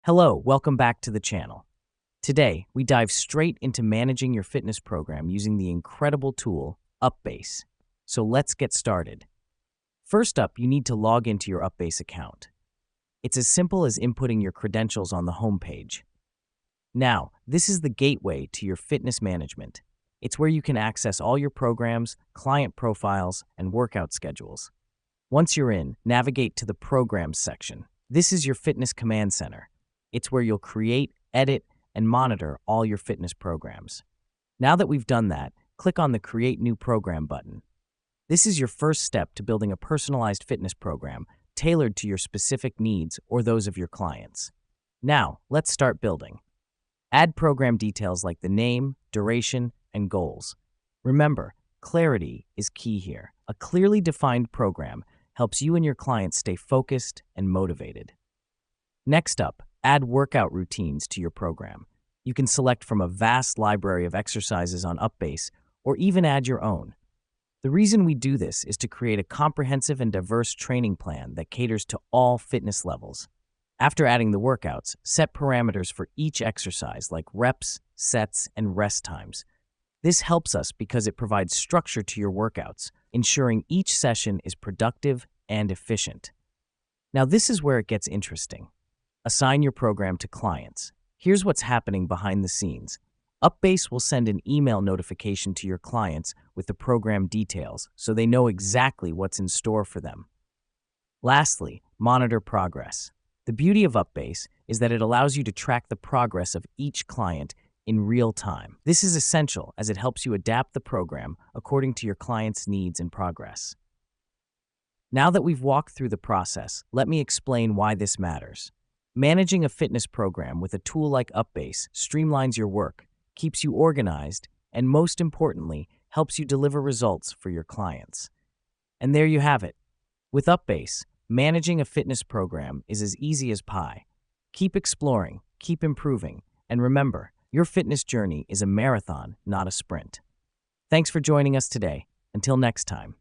Hello, welcome back to the channel. Today, we dive straight into managing your fitness program using the incredible tool, UPBASE. So let's get started. First up, you need to log into your UPBASE account. It's as simple as inputting your credentials on the homepage. Now, this is the gateway to your fitness management. It's where you can access all your programs, client profiles, and workout schedules. Once you're in, navigate to the Programs section. This is your fitness command center. It's where you'll create, edit, and monitor all your fitness programs. Now that we've done that, click on the Create New Program button. This is your first step to building a personalized fitness program tailored to your specific needs or those of your clients. Now, let's start building. Add program details like the name, duration, and goals. Remember, clarity is key here. A clearly defined program helps you and your clients stay focused and motivated. Next up, add workout routines to your program. You can select from a vast library of exercises on UPBASE or even add your own. The reason we do this is to create a comprehensive and diverse training plan that caters to all fitness levels. After adding the workouts, set parameters for each exercise like reps, sets, and rest times. This helps us because it provides structure to your workouts, ensuring each session is productive and efficient. Now this is where it gets interesting. Assign your program to clients. Here's what's happening behind the scenes. UPBASE will send an email notification to your clients with the program details so they know exactly what's in store for them. Lastly, monitor progress. The beauty of UPBASE is that it allows you to track the progress of each client in real time. This is essential as it helps you adapt the program according to your client's needs and progress. Now that we've walked through the process, let me explain why this matters. Managing a fitness program with a tool like UPBASE streamlines your work, keeps you organized, and most importantly, helps you deliver results for your clients. And there you have it. With UPBASE, managing a fitness program is as easy as pie. Keep exploring, keep improving, and remember, your fitness journey is a marathon, not a sprint. Thanks for joining us today. Until next time.